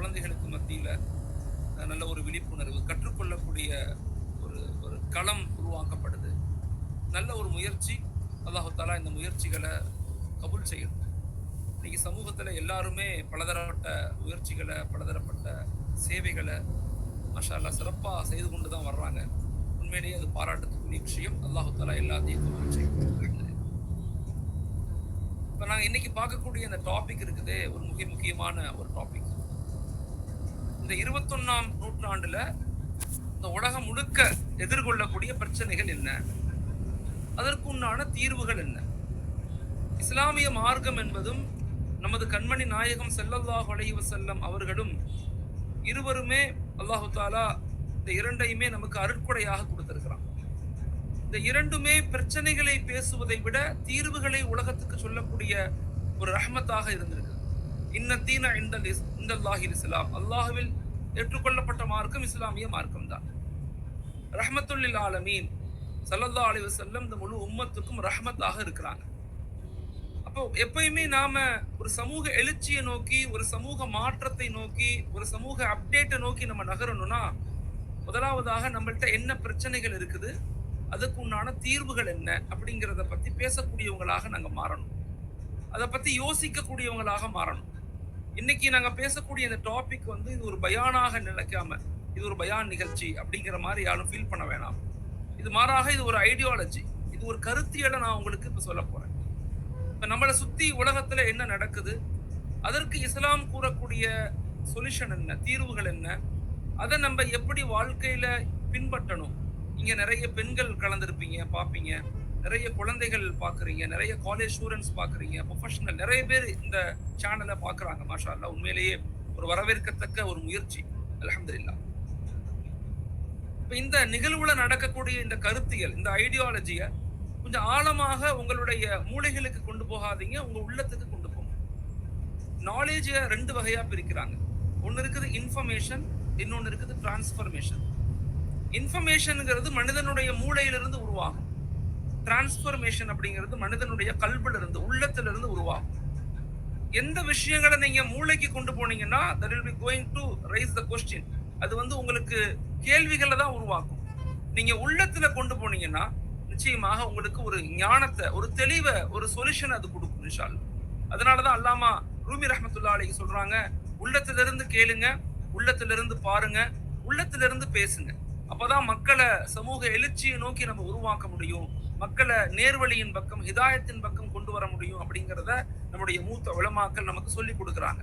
குழந்தைகளுக்கு மத்தியில் நல்ல ஒரு விழிப்புணர்வு, கற்றுக்கொள்ளக்கூடிய ஒரு ஒரு களம் உருவாக்கப்படுது. நல்ல ஒரு முயற்சி. அல்லாஹு தாலா இந்த முயற்சிகளை கபூல் செய்யணும். இன்னைக்கு சமூகத்தில் எல்லாருமே பலதரப்பட்ட முயற்சிகளை, பலதரப்பட்ட சேவைகளை மாஷா அல்லாஹ் சிறப்பாக செய்து கொண்டு தான் வர்றாங்க. உண்மையிலேயே அது பாராட்டத்துக்குரிய விஷயம். அல்லாஹு தாலா எல்லாத்தையும் கபூல் செய்யணும். இப்போ நாங்கள் இன்னைக்கு பார்க்கக்கூடிய இந்த டாபிக் இருக்குதே, ஒரு முக்கியமான ஒரு டாபிக். இந்த 21ஆம் நூற்றாண்டுல இந்த உலகம் முழுக்க எதிர்கொள்ளக்கூடிய பிரச்சனைகள் என்ன, அதற்குண்டான தீர்வுகள் என்ன? இஸ்லாமிய மார்க்கம் என்பதும் நமது கண்மணி நாயகம் ஸல்லல்லாஹு அலைஹி வஸல்லம் அவர்களும் இருவருமே அல்லாஹு தாலா இந்த இரண்டையுமே நமக்கு அருட்கொடையாக கொடுத்திருக்கிறான். இந்த இரண்டுமே பிரச்சனைகளை பேசுவதை விட தீர்வுகளை உலகத்துக்கு சொல்லக்கூடிய ஒரு ரஹ்மத்தாக இருந்திருக்கு. இன்னத்தீன இந்தல்லாஹில் இஸ்லாம், அல்லாஹ்வில் ஏற்றுக்கொள்ளப்பட்ட மார்க்கம் இஸ்லாமிய மார்க்கம் தான். ரஹ்மத்துல்லில் ஆலமீன் ஸல்லல்லாஹு அலைஹி வஸல்லம் இந்த முழு உம்மத்துக்கும் ரஹ்மத்தாக இருக்கிறாங்க. அப்போ எப்பயுமே நாம ஒரு சமூக எழுச்சியை நோக்கி, ஒரு சமூக மாற்றத்தை நோக்கி, ஒரு சமூக அப்டேட்டை நோக்கி நம்ம நகரணும்னா முதலாவதாக நம்மள்ட்ட என்ன பிரச்சனைகள் இருக்குது, அதுக்கு உண்டான தீர்வுகள் என்ன அப்படிங்கிறத பத்தி பேசக்கூடியவங்களாக நாங்க மாறணும். அதை பத்தி யோசிக்கக்கூடியவங்களாக மாறணும். இன்னைக்கு நாங்க பேசக்கூடிய இந்த டாபிக் இது ஒரு பயானாக நினைக்காம, இது ஒரு பயான் நிகழ்ச்சி அப்படிங்கிற மாதிரி யாரும் ஃபீல் பண்ண வேணாம். இது மாறாக இது ஒரு ஐடியாலஜி, இது ஒரு கருத்தியலை நான் உங்களுக்கு இப்ப சொல்ல போறேன். இப்ப நம்மளை சுத்தி உலகத்துல என்ன நடக்குது, அதற்கு இஸ்லாம் கூறக்கூடிய சொல்யூஷன் என்ன, தீர்வுகள் என்ன, அதை நம்ம எப்படி வாழ்க்கையில பின்பற்றணும். இங்க நிறைய பெண்கள் கலந்திருப்பீங்க, பார்ப்பீங்க, நிறைய குழந்தைகள் பார்க்குறீங்க, நிறைய காலேஜ் ஸ்டூடெண்ட்ஸ் பார்க்குறீங்க, ப்ரொஃபஷனல் நிறைய பேர் இந்த சேனலை பார்க்குறாங்க. மாஷா அல்லாஹ், உண்மையிலேயே ஒரு வரவேற்கத்தக்க ஒரு முயற்சி. அல்ஹம்துலில்லாஹ். இப்போ இந்த நிகழ்வுல நடக்கக்கூடிய இந்த கருத்தியல், இந்த ஐடியாலஜியை கொஞ்சம் ஆழமாக உங்களுடைய மூளைகளுக்கு கொண்டு போகாதீங்க, உங்க உள்ளத்துக்கு கொண்டு போங்க. நாலேஜை ரெண்டு வகையா பிரிக்கிறாங்க. ஒன்று இருக்குது இன்ஃபர்மேஷன், இன்னொன்று இருக்குது டிரான்ஸ்ஃபர்மேஷன். இன்ஃபர்மேஷன்ங்கிறது மனிதனுடைய மூளையிலிருந்து உருவாகும். டிரான்ஸ்ஃபர்மேஷன் அப்படிங்கிறது மனிதனுடைய கல்விலிருந்து, உள்ளத்திலிருந்து உருவாகும். எந்த விஷயங்களை நீங்க மூளைக்கு கொண்டு போனீங்கன்னா that will be going to raise the question. அது உங்களுக்கு கேள்விகளை தான் உருவாக்கும். நீங்க உள்ளத்துல கொண்டு போனீங்கன்னா நிச்சயமாக உங்களுக்கு ஒரு ஞானத்தை, ஒரு தெளிவை, ஒரு சொல்யூஷன் அது கொடுக்கும் இன்ஷா அல்லாஹ். அதனாலதான் அல்லாமா ரூமி ரஹ்மத்துல்லாஹி அலைஹி சொல்றாங்க, உள்ளத்திலிருந்து கேளுங்க, உள்ளத்திலிருந்து பாருங்க, உள்ளத்திலிருந்து பேசுங்க. அப்பதான் மக்களை சமூக எழுச்சியை நோக்கி நம்ம உருவாக்க முடியும், மக்களை நேர்வழியின் பக்கம், ஹிதாயத்தின் பக்கம் கொண்டு வர முடியும் அப்படிங்கிறத நம்முடைய மூத்த உலமாக்கள் நமக்கு சொல்லி கொடுக்குறாங்க.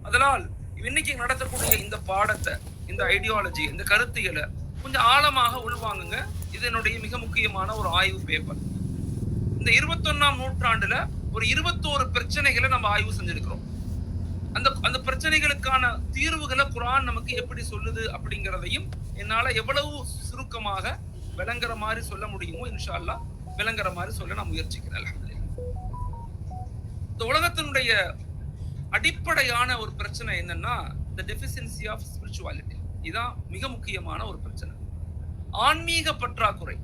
அதனால் இன்னைக்கு நடத்தக்கூடிய இந்த பாடத்தை, இந்த ஐடியாலஜி, இந்த கருத்தியலை கொஞ்சம் ஆழமாக உள்வாங்குங்க. இது என்னுடைய மிக முக்கியமான ஒரு ஆய்வு பேப்பர். இந்த 21ஆம் நூற்றாண்டுல ஒரு 21 பிரச்சனைகளை நம்ம ஆய்வு செஞ்சிருக்கிறோம். அந்த பிரச்சனைகளுக்கான தீர்வுகளை குர்ஆன் நமக்கு எப்படி சொல்லுது அப்படிங்கிறதையும் என்னால எவ்வளவு சுருக்கமாக விளங்குற மாதிரி சொல்ல முடியுமோ இன்ஷா அல்லாஹ் விளங்குற மாதிரி சொல்ல நான் முயற்சிக்கிறேன். அல்ஹம்துலில்லாஹ். இந்த உலகத்தினுடைய அடிப்படையான ஒரு பிரச்சனை என்னன்னா the deficiency of spirituality. இதான் மிக முக்கியமான ஒரு பிரச்சனை. ஆன்மீக பற்றாக்குறை,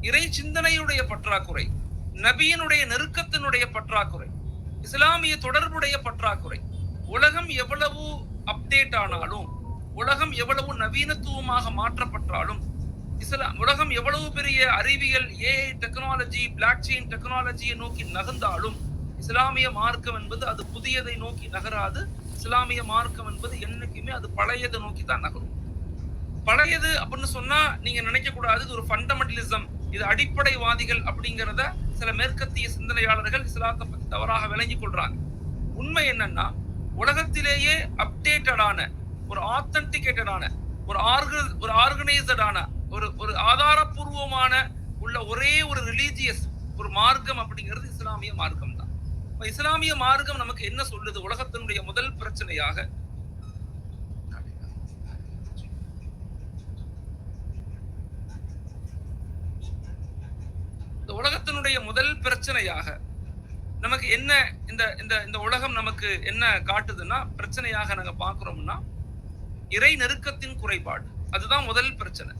இறை சிந்தனையுடைய பற்றாக்குறை, நபியினுடைய நெருக்கத்தினுடைய பற்றாக்குறை, இஸ்லாமிய தொடர்புடைய பற்றாக்குறை. உலகம் எவ்வளவு அப்டேட் ஆனாலும், உலகம் எவ்வளவு நவீனத்துவமாக மாற்றப்பட்டாலும், உலகம் எவ்வளவு பெரிய அறிவியல், ஏஐ டெக்னாலஜி, பிளாக் செயின் டெக்னாலஜியை நோக்கி நகர்ந்தாலும் இஸ்லாமிய மார்க்கம் என்பது அது புதியதை நோக்கி நகராது. இஸ்லாமிய மார்க்கம் என்பது என்னைக்குமே அது பழையதை நோக்கி தான் நகரும். பழையது அப்படின்னு சொன்னா நீங்க நினைக்க கூடாது இது ஒரு ஃபண்டமெண்டலிசம், இது அடிப்படைவாதிகள் அப்படிங்கிறத சில மேற்கத்திய சிந்தனையாளர்கள் இஸ்லாத்தை பத்தி தவறாக விளங்கி கொள்றாங்க. உண்மை என்னன்னா உலகத்திலேயே அப்டேட்டடான, ஒரு ஆத்தன்டிகேட்டடான, ஒரு ஆர்கனைசடான, ஒரு ஆதாரபூர்வமான உள்ள ஒரே ஒரு ரிலீஜியஸ் ஒரு மார்க்கம் அப்படிங்கிறது இஸ்லாமிய மார்க்கம் தான். இஸ்லாமிய மார்க்கம் நமக்கு என்ன சொல்லுது? உலகத்தினுடைய முதல் பிரச்சனையாக இந்த உலகத்தினுடைய முதல் பிரச்சனையாக நமக்கு என்ன இந்த உலகம் நமக்கு என்ன காட்டுதுன்னா, பிரச்சனையாக நாங்க பாக்குறோம்னா இறை நெருக்கத்தின் குறைபாடு. அதுதான் முதல் பிரச்சனை.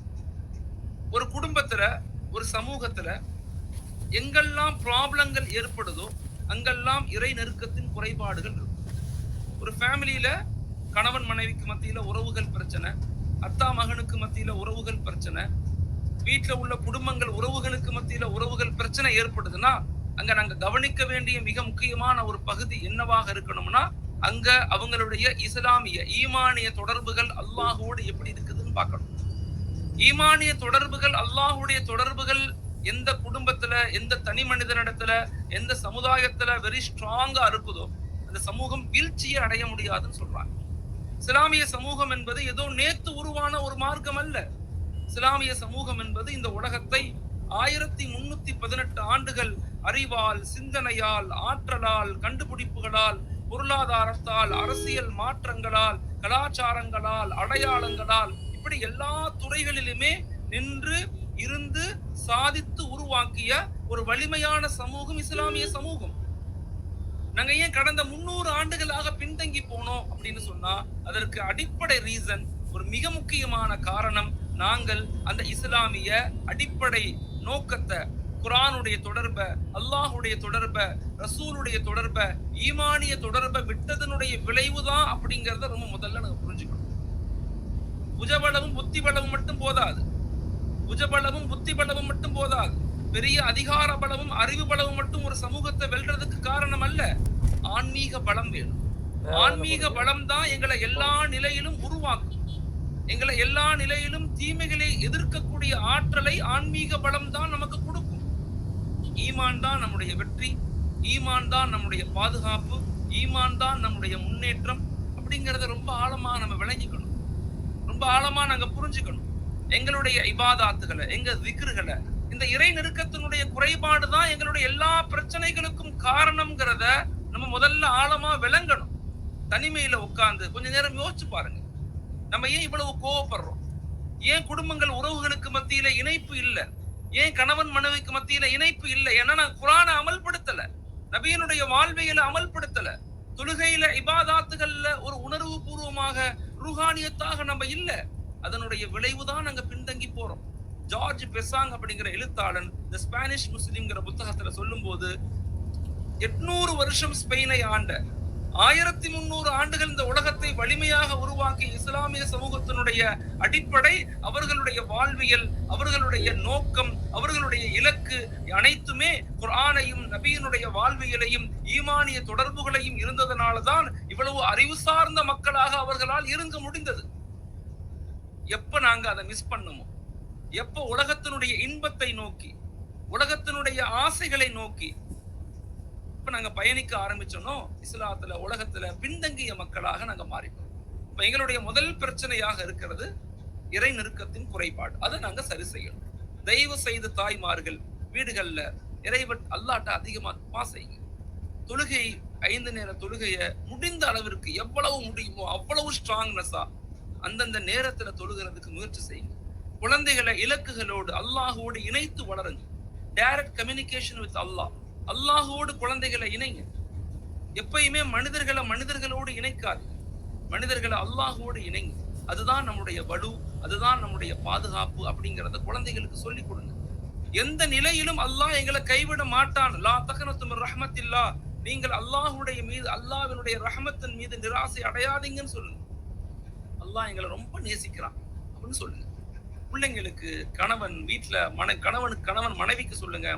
ஒரு குடும்பத்துல, ஒரு சமூகத்துல எங்கெல்லாம் ப்ராப்ளங்கள் ஏற்படுதோ அங்கெல்லாம் இறை நெருக்கத்தின் குறைபாடுகள் இருக்கும். ஒரு ஃபேமிலியில கணவன் மனைவிக்கு மத்தியில உறவுகள் பிரச்சனை, அத்தா மகனுக்கு மத்தியில உறவுகள் பிரச்சனை, வீட்டுல உள்ள குடும்பங்கள் உறவுகளுக்கு மத்தியில உறவுகள் பிரச்சனை ஏற்படுதுன்னா அங்க நாங்க கவனிக்க வேண்டிய மிக முக்கியமான ஒரு பகுதி என்னவாக இருக்கணும்னா, அங்க அவங்களுடைய இஸ்லாமிய ஈமானிய தொடர்புகள் அல்லாஹோடு எப்படி இருக்குதுன்னு பார்க்கணும். ஈமானிய தொடர்புகள், அல்லாஹுடைய தொடர்புகள் எந்த குடும்பத்துல, எந்த தனி மனிதனிடத்துல, எந்த சமுதாயத்துல வெரி ஸ்ட்ராங்கா இருக்குதோ அந்த சமூகம் வீழ்ச்சியை அடைய முடியாதுன்னு சொல்றாங்க. இஸ்லாமிய சமூகம் என்பது ஏதோ நேத்து உருவான ஒரு மார்க்கம் அல்ல. இஸ்லாமிய சமூகம் என்பது இந்த உலகத்தை 1318 ஆண்டுகள் அறிவால், சிந்தனையால், ஆற்றலால், கண்டுபிடிப்புகளால், பொருளாதாரத்தால், அரசியல் மாற்றங்களால், கலாச்சாரங்களால், அடையாளங்களால், இப்படி எல்லா துறைகளிலுமே நின்று இருந்து சாதித்து உருவாக்கிய ஒரு வலிமையான சமூகம் இஸ்லாமிய சமூகம். நாங்க ஏன் கடந்த 300 ஆண்டுகளாக பின்தங்கி போனோம் அப்படின்னு சொன்னா அதற்கு அடிப்படை ரீசன், ஒரு மிக முக்கியமான காரணம், நாங்கள் அந்த இஸ்லாமிய அடிப்படை நோக்கத்தை, குர்ஆனுடைய தொடர்பை, அல்லாஹுடைய தொடர்பை, ரசூலுடைய தொடர்பை, ஈமானிய தொடர்பை விட்டதனுடைய விளைவுதான் அப்படிங்கறத ரொம்ப முதல்ல நாங்க புரிஞ்சுக்கணும். புஜபலமும் புத்தி பலமும் மட்டும் போதாது. புஜபலமும் புத்தி பலமும் மட்டும் போதாது. பெரிய அதிகார பலமும் அறிவு பலமும் மட்டும் ஒரு சமூகத்தை வெல்றதுக்கு காரணம் அல்ல. ஆன்மீக பலம் வேணும். ஆன்மீக பலம் தான் எங்களை எல்லா நிலையிலும் உருவாக்கும். எங்களை எல்லா நிலையிலும் தீமைகளை எதிர்க்கக்கூடிய ஆற்றலை ஆன்மீக பலம் தான் நமக்கு கொடுக்கும். ஈமான் தான் நம்முடைய வெற்றி, ஈமான் தான் நம்முடைய பாதுகாப்பு, ஈமான் தான் நம்முடைய முன்னேற்றம் அப்படிங்கறத ரொம்ப ஆழமா நம்ம விளங்கிக்கணும். ரொம்ப ஆழமா நாங்க புரிஞ்சுக்கணும். எங்களுடைய இபாதாத்துகளை, எங்க திக்ருகளை, இந்த இறை நெருக்கத்தினுடைய குறைபாடு தான் எங்களுடைய எல்லா பிரச்சனைகளுக்கும் காரணம்ங்கிறத நம்ம முதல்ல ஆழமா விளங்கணும். தனிமையில உட்கார்ந்து கொஞ்ச நேரம் யோசிச்சு பாருங்க. நம்ம ஏன் இவ்வளவு கோவப்படுறோம்? ஏன் குடும்பங்கள் உறவுகளுக்கு மத்தியில இணைப்பு இல்ல? ஏன் கணவன் மனைவிக்கு மத்தியில இணைப்பு இல்ல? ஏன்னா நான் குர்ஆனை அமல்படுத்தல, நபியினுடைய வாழ்வியலை அமல்படுத்தல, தொழுகையில இபாதாத்துகள்ல ஒரு உணர்வு பூர்வமாக ரூஹானியத்தாக நம்ம இல்ல. அதனுடைய விளைவுதான் நாங்க பின்தங்கி போறோம். ஜார்ஜ் பெசாங் அப்படிங்கிற எழுத்தாளன் தி ஸ்பானிஷ் முஸ்லிம்ங்கிற புத்தகத்துல சொல்லும் போது, 800 வருஷம் ஸ்பெயினை ஆண்ட, 1300 ஆண்டுகள் இந்த உலகத்தை வலிமையாக உருவாக்கிய இஸ்லாமிய சமூகத்தினுடைய அடிப்படை, அவர்களுடைய வாழ்வியல், அவர்களுடைய நோக்கம், அவர்களுடைய இலக்கு அனைத்துமே குர்ஆனையும் நபியினுடைய வாழ்வியலையும் ஈமானிய தொடர்புகளையும் இருந்ததனால்தான் இவ்வளவு அறிவு சார்ந்த மக்களாக அவர்களால் இருக்க முடிந்தது. எப்ப நாங்க அதை மிஸ் பண்ணுமோ, எப்ப உலகத்தினுடைய இன்பத்தை நோக்கி, உலகத்தினுடைய ஆசைகளை நோக்கி இப்ப நாங்க பயணிக்க ஆரம்பிச்சோனோ, இஸ்லாத்துல உலகத்துல பின்தங்கிய மக்களாக நாங்க மாறிட்டோம். இப்ப எங்களுடைய முதல் பிரச்சனையாக இருக்கிறது இறை நெருக்கத்தின் குறைபாடு. அதை நாங்க சரி செய்யணும். தயவு செய்து தாய்மார்கள் வீடுகள்ல இறைவன் அல்லாட்ட அதிகமா துஆ செய்யுங்க. தொழுகை, 5 நேர தொழுகைய முடிந்த அளவிற்கு எவ்வளவு முடியுமோ அவ்வளவு ஸ்ட்ராங்னஸா அந்தந்த நேரத்துல தொழுகிறதுக்கு முயற்சி செய்யுங்க. குழந்தைகளை இலக்குகளோடு அல்லாஹோடு இணைத்து வளருங்க. டைரக்ட் கம்யூனிகேஷன் வித் அல்லாஹ். அல்லாஹோடு குழந்தைகளை இணைங்க. எப்பயுமே மனிதர்களோடு இணைக்காது, மனிதர்களை அல்லாஹோடு இணைங்க. அதுதான் நம்முடைய வலு, அதுதான் நம்முடைய பாதுகாப்பு அப்படிங்கறத குழந்தைகளுக்கு சொல்லிக் கொடுங்க. எந்த நிலையிலும் அல்லாஹ் எங்களை கைவிட மாட்டான். லா தக்னது மின் ரஹ்மத்தில்லாஹ். நீங்கள் அல்லாஹ்வுடைய மீது, அல்லாஹ்வினுடைய ரஹ்மத்தின் மீது நிராசை அடையாதீங்கன்னு சொல்லுங்க. அல்லாஹ் எங்களை ரொம்ப நேசிக்கிறான் அப்படின்னு சொல்லுங்க. பிள்ளைங்களுக்கு, கணவன் வீட்டுல கணவன் மனைவிக்கு சொல்லுங்க,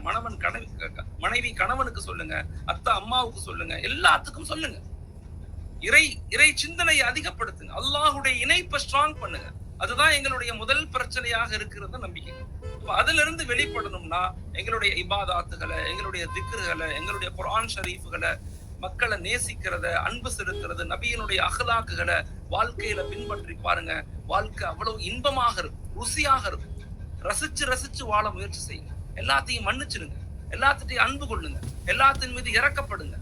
மனைவி கணவனுக்கு சொல்லுங்க, அத்தா அம்மாவுக்கு சொல்லுங்க, எல்லாத்துக்கும் சொல்லுங்க. இறை சிந்தனையை அதிகப்படுத்துங்க. அல்லாஹுடைய இணைப்பை ஸ்ட்ராங் பண்ணுங்க. அதுதான் எங்களுடைய முதல் பிரச்சனையாக இருக்கிறத நம்பிக்கை. அதுல இருந்து வெளிப்படணும்னா எங்களுடைய இபாதாத்துகளை, எங்களுடைய திக்ருகளை, எங்களுடைய குர்ஆன் ஷரீஃப்களை, மக்களை நேசிக்கிறத, அன்பு செலுத்துறது, நபியினுடைய அஹ்லாக்குகளை வாழ்க்கையில பின்பற்றி பாருங்க. வாழ்க்கை அவ்வளவு இன்பமாக இருக்கும், ருசியாக இருக்கும். ரசிச்சு வாழ முயற்சி செய்யுங்க. எல்லாத்தையும் மன்னிச்சிடுங்க, எல்லாத்திட்டையும் அன்பு கொள்ளுங்க, எல்லாத்தின் மீது இறக்கப்படுங்க.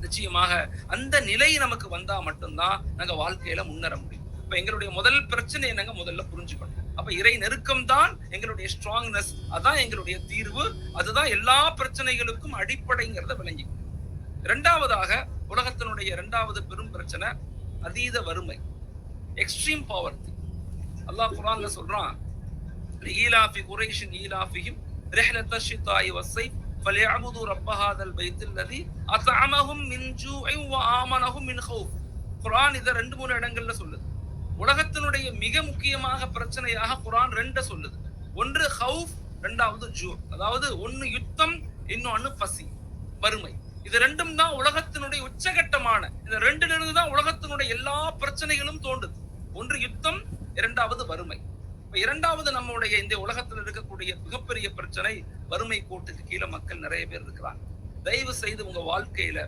நிச்சயமாக அந்த நிலை நமக்கு வந்தா மட்டும்தான் நாங்க வாழ்க்கையில முன்னேற முடியும். இப்ப எங்களுடைய முதல் பிரச்சனையை நாங்க முதல்ல புரிஞ்சுக்கணும். அப்ப இறை நெருக்கம் தான் எங்களுடைய ஸ்ட்ராங்னஸ், அதான் எங்களுடைய தீர்வு, அதுதான் எல்லா பிரச்சனைகளுக்கும் அடிப்படைங்கிறத விளங்கிக்கணும். இரண்டாவதாக, உலகத்தினுடைய இரண்டாவது பெரும் பிரச்சனை அதீத வறுமை, எக்ஸ்ட்ரீம் பாவர்ட்டி. அல்லாஹ் குர்ஆன்ல சொல்றான், ஈலாஃபி குரைஷின் ஈலாஃபிஹிம் ரிஹ்லத ஷிதாஇ வஸ்ஸைஃப் ஃபலியஅபுது ரப்ப ஹாதல் பைத்தில் லதி அத்அமஹும் மின் ஜூஇன் வ ஆமனஹும் மின் ஹௌஃப். குர்ஆன் இதை 2-3 இடங்கள்ல சொல்லுது. உலகத்தினுடைய மிக முக்கியமாக பிரச்சனையாக குர்ஆன் 2 சொல்லுது. ஒன்று ஹவுஃப், இரண்டாவது ஜூ. அதாவது ஒன்னு யுத்தம், இன்னொன்னு பசி, வறுமை. இது ரெண்டும் தான் உலகத்தினுடைய உச்சகட்டமான, இந்த ரெண்டுல இருந்து தான் உலகத்தினுடைய எல்லா பிரச்சனைகளும் தோன்றுது. ஒன்று யுத்தம், இரண்டாவது வறுமை. இப்ப இரண்டாவது நம்முடைய இந்த உலகத்தில் இருக்கக்கூடிய மிகப்பெரிய பிரச்சனை வறுமை கோட்டுக்கு கீழே மக்கள் நிறைய பேர் இருக்கிறாங்க. தயவு செய்து உங்க வாழ்க்கையில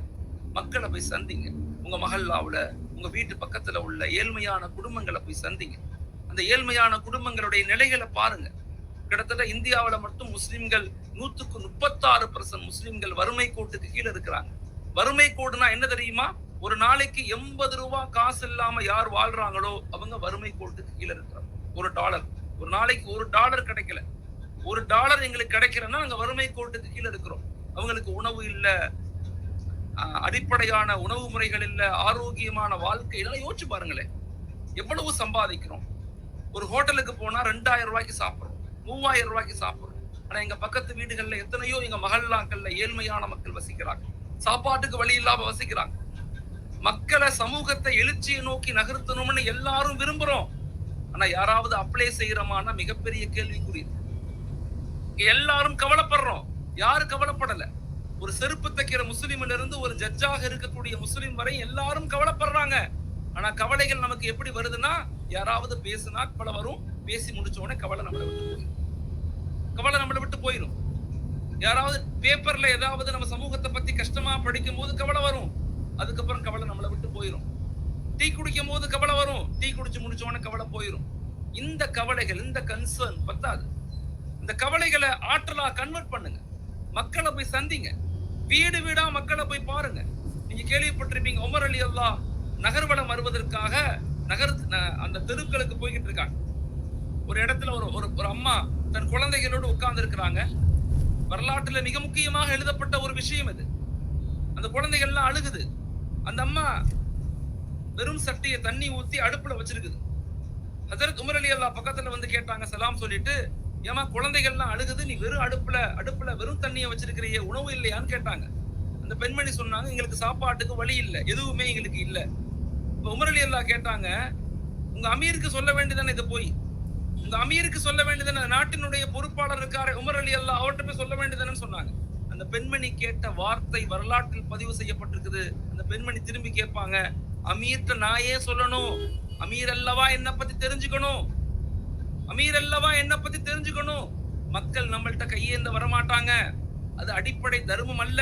மக்களை போய் சந்திங்க. உங்க மஹல்லாவுல, உங்க வீட்டு பக்கத்துல உள்ள ஏழ்மையான குடும்பங்களை போய் சந்திங்க. அந்த ஏழ்மையான குடும்பங்களுடைய நிலைகளை பாருங்க. கிட்டத்தட்ட இந்தியாவில மட்டும் முஸ்லிம்கள் 136% முஸ்லிம்கள் வறுமை கோட்டுக்கு கீழே இருக்கிறாங்க. வறுமை கோடுனா என்ன தெரியுமா? ஒரு நாளைக்கு 80 ரூபாய் காசு இல்லாம யார் வாழ்றாங்களோ அவங்க வறுமை கோட்டுக்கு கீழே இருக்கிறாங்க. $1, ஒரு நாளைக்கு $1 கிடைக்கல, $1 எங்களுக்கு கிடைக்கிறன்னா நாங்க வறுமை கோட்டுக்கு கீழே இருக்கிறோம். அவங்களுக்கு உணவு இல்ல, அடிப்படையான உணவு முறைகள் இல்ல, ஆரோக்கியமான வாழ்க்கை. இதெல்லாம் யோசிச்சு பாருங்களேன். எவ்வளவு சம்பாதிக்கிறோம். ஒரு ஹோட்டலுக்கு போனா 2000 ரூபாய்க்கு சாப்பிடுறோம், 3000 ரூபாய்க்கு சாப்பிடுறோம். ஆனா எங்க பக்கத்து வீடுகள்ல எத்தனையோ எங்க மஹல்லாக்கள்ல ஏழ்மையான மக்கள் வசிக்கிறாங்க, சாப்பாட்டுக்கு வழி இல்லாம வசிக்கிறாங்க. மக்களை, சமூகத்தை எழுச்சியை நோக்கி நகர்த்தணும்னு எல்லாரும் விரும்புறோம். ஆனா யாராவது அப்ளை செய்யறோமானா மிகப்பெரிய கேள்விக்குரிய. எல்லாரும் கவலைப்படுறோம், யாரு கவலைப்படல. ஒரு செருப்பு தைக்கிற முஸ்லிம்ல இருந்து ஒரு ஜட்ஜாக இருக்கக்கூடிய முஸ்லிம் வரை எல்லாரும் கவலைப்படுறாங்க. ஆனா கவலைகள் நமக்கு எப்படி வருதுன்னா, யாராவது பேசினா கவலை வரும், பேசி முடிச்ச உடனே கவலை நம்மளை விட்டு போயிடும். யாராவது பேப்பர்ல ஏதாவது நம்ம சமூகத்தை பத்தி கஷ்டமா படிக்கும் போது கவலை வரும், அதுக்கப்புறம் கவலை நம்மளை விட்டு போயிடும். டீ குடிக்கும் போது கவலை வரும், டீ குடிச்சு முடிச்ச உடனே கவலை போயிடும். இந்த கவலைகள், இந்த கன்சர்ன் பத்தாது. இந்த கவலைகளை ஆற்றலா கன்வெர்ட் பண்ணுங்க. மக்களை போய் சந்திங்க, வீடு வீடா மக்களை போய் பாருங்க. நீங்க கேள்விப்பட்டிருப்பீங்க, உமர் அலி அல்லாஹ் நகர்வலம் வருவதற்காக அந்த தெருக்களுக்கு போய்கிட்டு இருக்காங்க. ஒரு இடத்துல ஒரு அம்மா தன் குழந்தைகளோடு உட்கார்ந்து இருக்கிறாங்க. வரலாற்றுல மிக முக்கியமாக எழுதப்பட்ட ஒரு விஷயம் இது. அந்த குழந்தைகள் எல்லாம் அழுகுது. அந்த அம்மா வெறும் சட்டியை தண்ணி ஊத்தி அடுப்புல வச்சிருக்குது. ஹஜரத் உமர் அலி அல்லாஹ் பக்கத்துல வந்து கேட்டாங்க, சலாம் சொல்லிட்டு, ஏமா குழந்தைகள்லாம் அழுகுது, நீ வெறும் அடுப்புல வெறும் தண்ணியை வச்சிருக்கிறியே, உணவு இல்லையான்னு கேட்டாங்க. அந்த பெண்மணி சொன்னாங்க, எங்களுக்கு சாப்பாட்டுக்கு வழி இல்ல, எதுவுமே எங்களுக்கு இல்ல. உமர் அலி அல்லாஹ் கேட்டாங்க, உங்க அமீருக்கு சொல்ல வேண்டியதானே, இதை போய் உங்க அமீருக்கு சொல்ல வேண்டியதானே, நாட்டினுடைய பொறுப்பாளர் இருக்காரு உமர் அலி அல்லாஹ், அவர்கிட்ட போய் சொல்ல வேண்டியதானே சொன்னாங்க. அந்த பெண்மணி கேட்ட வார்த்தை வரலாற்றில் பதிவு செய்யப்பட்டிருக்குது. அந்த பெண்மணி திரும்பி கேட்பாங்க, அமீர்ட்ட நான் ஏன் சொல்லணும்? அமீர் அல்லவா என்ன பத்தி தெரிஞ்சுக்கணும், அமீர் அல்லவா என்ன பத்தி தெரிஞ்சுக்கணும். மக்கள் நம்மள்ட்ட கையேந்த வரமாட்டாங்க. அது அடிப்படை தர்மம் அல்ல,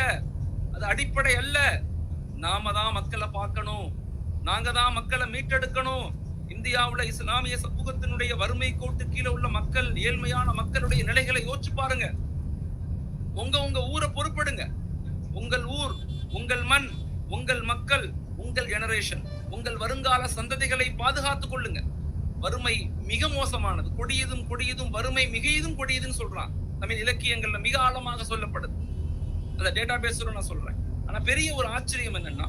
அது அடிப்படை அல்ல. நாம தான் மக்களை பார்க்கணும், நாங்க தான் மக்களை மீட்டெடுக்கணும். இந்தியாவுல இஸ்லாமிய சமூகத்தினுடைய வறுமை கோட்டு கீழே உள்ள மக்கள், ஏழ்மையான மக்களுடைய நிலைகளை யோசிச்சு பாருங்க. உங்க ஊரை பொறுப்படுங்க. உங்கள் ஊர், உங்கள் மண், உங்கள் மக்கள், உங்கள் ஜெனரேஷன், உங்கள் வருங்கால சந்ததிகளை பாதுகாத்துக் கொள்ளுங்க. வறுமை மிக மோசமானது, கொடியதும் வறுமை மிகையதும் கொடியதுன்னு சொல்றான். தமிழ் இலக்கியங்கள்ல மிக ஆழமாக சொல்லப்படுது. அந்த டேட்டா பேஸ்ல நான் சொல்றேன். ஆனா பெரிய ஒரு ஆச்சரியம் என்னன்னா,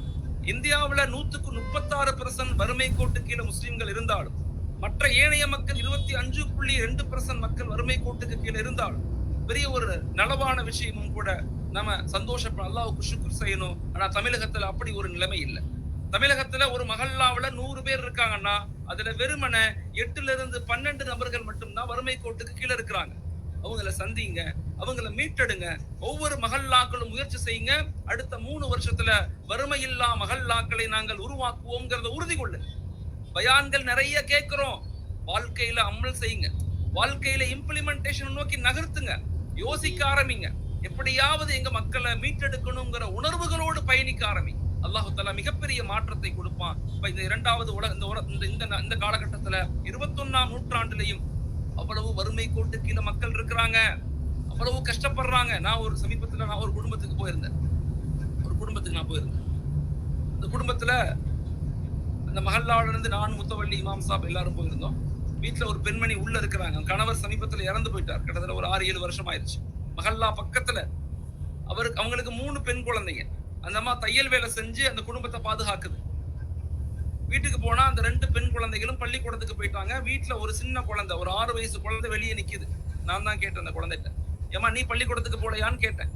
இந்தியாவுல 136% வறுமை கோட்டு கீழே முஸ்லிம்கள் இருந்தாலும், மற்ற ஏனைய மக்கள் 25.2% மக்கள் வறுமை கோட்டுக்கு கீழே இருந்தாலும், பெரிய ஒரு நலவான விஷயமும் கூட. நம்ம சந்தோஷப்பட, அல்லாஹ்வுக்கு ஷுக்ர் செய்யணும். ஆனா தமிழகத்துல அப்படி ஒரு நிலைமை இல்லை. தமிழகத்துல ஒரு மஹல்லாவுல 100 பேர் இருக்காங்கன்னா, அதுல வெறுமனே 8 இருந்து 12 நபர்கள் மட்டும்தான் வறுமை கோட்டுக்கு கீழே இருக்கிறாங்க. அவங்கள சந்திங்க, அவங்கள மீட்டெடுங்க. ஒவ்வொரு மஹல்லாக்களும் முயற்சி செய்யுங்க. அடுத்த 3 வருஷத்துல வறுமையில்லா மஹல்லாக்களை நாங்கள் உருவாக்குவோம்ங்கிறத உறுதி கொள்ளுங்க. பயான்கள் நிறைய கேட்கிறோம், வாழ்க்கையில அமல் செய்யுங்க. வாழ்க்கையில இம்ப்ளிமெண்டேஷன் நோக்கி நகர்த்துங்க. யோசிக்க ஆரம்பிங்க, எப்படியாவது எங்க மக்களை மீட்டெடுக்கணுங்கிற உணர்வுகளோடு பயணிக்க ஆரம்பிங்க. அல்லாஹ் தஆலா மிகப்பெரிய மாற்றத்தை கொடுப்பான். இப்ப இந்த இரண்டாவது இந்த காலகட்டத்துல 21ஆம் நூற்றாண்டுலையும் அவ்வளவு வறுமை கோட்டு கீழே மக்கள் இருக்கிறாங்க, அவ்வளவு கஷ்டப்படுறாங்க. நான் ஒரு குடும்பத்துக்கு போயிருந்தேன். அந்த குடும்பத்துல அந்த மஹல்லாவுல இருந்து நான், முத்தவள்ளி, இமாம் சாப் எல்லாரும் போயிருந்தோம். வீட்டுல ஒரு பெண்மணி உள்ள இருக்கிறாங்க. கணவர் சமீபத்துல இறந்து போயிட்டார். கிட்டத்தட்ட ஒரு 6-7 வருஷம் ஆயிடுச்சு. மஹல்லா பக்கத்துல அவங்களுக்கு 3 பெண் குழந்தைங்க. அந்த அம்மா தையல் வேலை செஞ்சு அந்த குடும்பத்தை பாதுகாக்குது. வீட்டுக்கு போனா அந்த 2 பெண் குழந்தைகளும் பள்ளிக்கூடத்துக்கு போயிட்டாங்க. வீட்டுல ஒரு சின்ன குழந்தை, ஒரு 6 வயசு குழந்தை வெளியே நிக்குது. நான் தான் கேட்டேன் அந்த குழந்தைகிட்ட, ஏமா நீ பள்ளிக்கூடத்துக்கு போலையான்னு கேட்டேன்.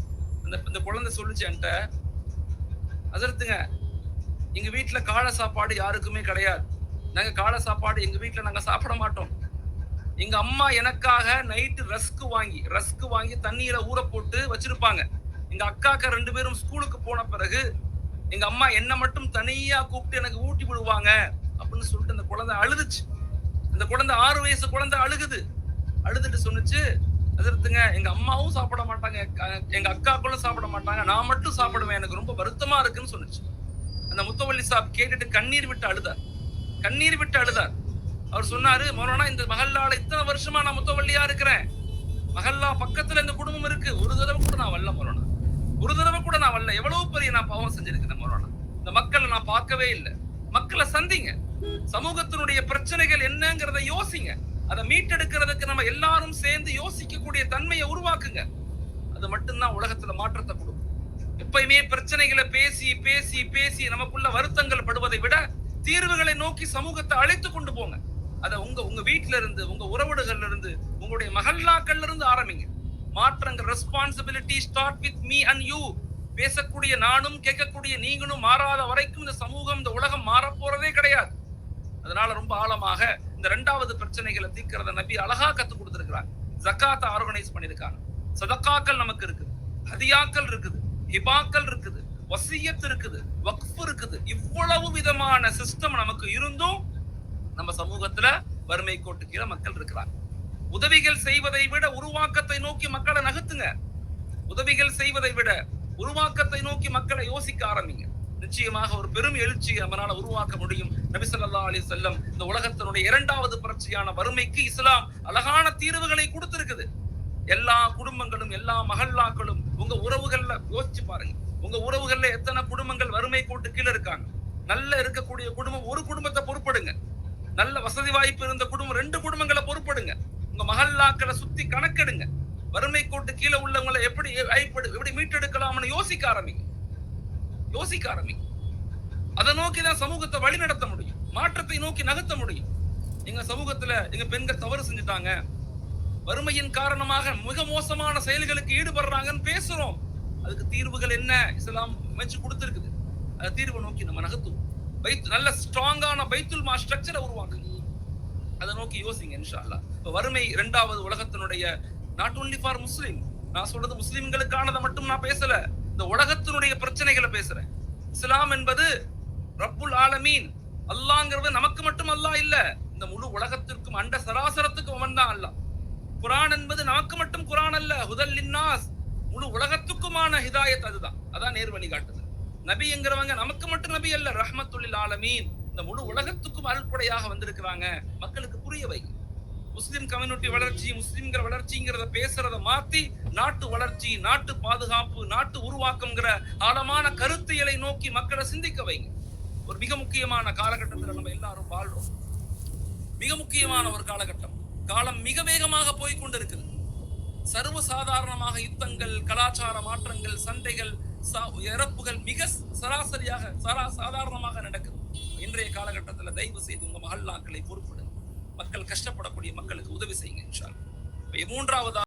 அந்த குழந்தை சொல்லுச்சு என்கிட்ட, ஹஸரத்துங்க எங்க வீட்டுல காலை சாப்பாடு யாருக்குமே கிடையாது. நாங்க காலை சாப்பாடு எங்க வீட்டுல நாங்க சாப்பிட மாட்டோம். எங்க அம்மா எனக்காக நைட்டு ரஸ்க் வாங்கி தண்ணியில ஊற போட்டு வச்சிருப்பாங்க. எங்க அக்காக்க 2 பேரும் ஸ்கூலுக்கு போன பிறகு எங்க அம்மா என்ன மட்டும் தனியா கூப்பிட்டு எனக்கு ஊட்டி விடுவாங்க அப்படின்னு சொல்லிட்டு அந்த குழந்தை அழுதுச்சு. அந்த குழந்தை 6 வயசு குழந்தை அழுதுட்டு சொன்னுச்சு, அதிர்த்துங்க எங்க அம்மாவும் சாப்பிட மாட்டாங்க, எங்க அக்காக்களும் சாப்பிட மாட்டாங்க, நான் மட்டும் சாப்பிடுவேன், எனக்கு ரொம்ப வருத்தமா இருக்குன்னு சொன்னுச்சு. அந்த முத்தவல்லி சாப் கேட்டுட்டு கண்ணீர் விட்டு அழுதார். அவர் சொன்னாரு, மௌலானா இந்த மஹல்லால இத்தனை வருஷமா நான் முத்தவல்லியா இருக்கிறேன், மஹல்லா பக்கத்துல இந்த குடும்பம் இருக்கு, ஒரு தடவை கூட நான் வரல மௌலானா, எவ்வளவு பெரிய நான் பாவம் செஞ்சிருக்கிறேன் மௌலானா, இந்த மக்களை நான் பார்க்கவே இல்லை. மக்களை சந்திங்க, சமூகத்தினுடைய பிரச்சனைகள் என்னங்கிறத யோசிங்க, அதை மீட்டெடுக்கிறதுக்கு நம்ம எல்லாரும் சேர்ந்து யோசிக்கக்கூடிய தன்மையை உருவாக்குங்க. அது மட்டும்தான் உலகத்துல மாற்றத்தை கொடுக்கும். எப்பயுமே பிரச்சனைகளை பேசி பேசி பேசி நமக்குள்ள வருத்தங்கள் படுவதை விட தீர்வுகளை நோக்கி சமூகத்தை அழைத்து கொண்டு போங்க. அதை உங்க வீட்டுல இருந்து, உங்க உறவுகள்ல இருந்து, உங்களுடைய மஹல்லாக்கள்ல இருந்து ஆரம்பிங்க. மாற்றங்கள் responsibility start with me and you. பேசக்கூடிய நானும் கேட்கக்கூடிய நீங்களும் மாறாத வரைக்கும் இந்த சமூகம், இந்த உலகம் மாற போறதே கிடையாது. அதனால ரொம்ப ஆழமாக இந்த 2வது பிரச்சனைகளை தீர்க்கிறத நபி அழகா கத்து கொடுத்திருக்கிறாங்க. ஜக்காத்தை ஆர்கனைஸ் பண்ணிருக்காங்க. சதக்காக்கள் நமக்கு இருக்குது, ஹதியாக்கள் இருக்குது, ஹிபாக்கள் இருக்குது, வசியத் இருக்குது, வக்ஃப் இருக்குது. இவ்வளவு விதமான சிஸ்டம் நமக்கு இருந்தும் நம்ம சமூகத்துல வறுமை கோட்டு கீழே மக்கள் இருக்கிறாங்க. உதவிகள் செய்வதை விட உருவாக்கத்தை நோக்கி மக்களை நகர்த்துங்க. உதவிகள் செய்வதை விட உருவாக்கத்தை நோக்கி மக்களை யோசிக்க ஆரம்பிங்க. நிச்சயமாக ஒரு பெரும் எழுச்சியை நம்மளால உருவாக்க முடியும். நபி ஸல்லல்லாஹு அலைஹி வஸல்லம் இந்த உலகத்தினுடைய 2வது பிரச்சனையான வறுமைக்கு இஸ்லாம் அழகான தீர்வுகளை கொடுத்திருக்குது. எல்லா குடும்பங்களும், எல்லா மஹல்லாக்களும், உங்க உறவுகள்ல யோசிச்சு பாருங்க. உங்க உறவுகள்ல எத்தனை குடும்பங்கள் வறுமை கோட்டு கீழே இருக்காங்க? நல்ல இருக்கக்கூடிய குடும்பம் ஒரு குடும்பத்தை பொறுப்படுங்க. நல்ல வசதி வாய்ப்பு இருந்த குடும்பம் 2 குடும்பங்களை பொறுப்படுங்க. உங்க மஹல்லாக்களை சுத்தி கணக்கெடுங்க. வறுமை கோட்டு கீழே உள்ளவங்களை எப்படி மீட்டெடுக்கலாம்னு யோசிக்க ஆரம்பிங்க. அதை நோக்கிதான் சமூகத்தை வழி நடத்த முடியும், மாற்றத்தை நோக்கி நகர்த்த முடியும். எங்க சமூகத்துல எங்க பெண்கள் தவறு செஞ்சுட்டாங்க, வறுமையின் காரணமாக மிக மோசமான செயல்களுக்கு ஈடுபடுறாங்கன்னு பேசுறோம். அதுக்கு தீர்வுகள் என்ன இஸ்லாம் முயற்சி கொடுத்திருக்குது. அந்த தீர்வை நோக்கி நம்ம நகர்த்துவோம். நல்ல ஸ்ட்ராங்கான பைத்துல் மால் ஸ்ட்ரக்சரை உருவாக்குங்க. அதை நோக்கி யோசிங்க இன்ஷா அல்லாஹ். வறுமை 2வது உலகத்தினுடைய நாட் ஒன்லி ஃபார் முஸ்லிம். நான் சொல்றது முஸ்லிம்களுக்கானதை மட்டும் நான் பேசல, இந்த உலகத்தினுடைய பிரச்சனைகளை பேசுறேன். இஸ்லாம் என்பது ரப்புல் ஆலமீன், அல்லாஹ்ங்கிறது நமக்கு மட்டும் அல்லாஹ் இல்ல, இந்த முழு உலகத்திற்கும் அண்ட சராசரத்துக்கும் அவன் தான் அல்லாஹ். குர்ஆன் என்பது நமக்கு மட்டும் குர்ஆன் அல்ல, ஹுதல் லின்னாஸ், முழு உலகத்துக்குமான ஹிதாயத். அதான் நேர் வழிகாட்டுது. நபி என்கிறவங்க நமக்கு மட்டும் நபி அல்ல, ரஹ்மத்துல் ஆலமீன், இந்த முழு உலகத்துக்கும் அருள்படையாக வந்திருக்கிறாங்க. மக்களுக்கு புரிய வைங்க. முஸ்லிம் கம்யூனிட்டி வளர்ச்சி, முஸ்லிம்கிற வளர்ச்சிங்கிறத பேசுறத மாத்தி நாட்டு வளர்ச்சி, நாட்டு பாதுகாப்பு, நாட்டு உருவாக்கம்ங்கிற ஆழமான கருத்தியலை நோக்கி மக்களை சிந்திக்க வைங்க. ஒரு மிக முக்கியமான காலகட்டத்தில் நம்ம எல்லாரும் வாழ்றோம். மிக முக்கியமான ஒரு காலகட்டம். காலம் மிக வேகமாக போய்கொண்டிருக்குது. சர்வ சாதாரணமாக யுத்தங்கள், கலாச்சார மாற்றங்கள், சண்டைகள், இறப்புகள் மிக சாதாரணமாக நடக்குது. இன்றைய காலகட்டத்தில் தயவு செய்து உங்க மஹல்லாக்களை பொறுப்படுங்க. மக்கள் கஷ்டப்படக்கூடிய மக்களுக்கு உதவி செய்யுங்க இன்ஷா அல்லாஹ். 3வது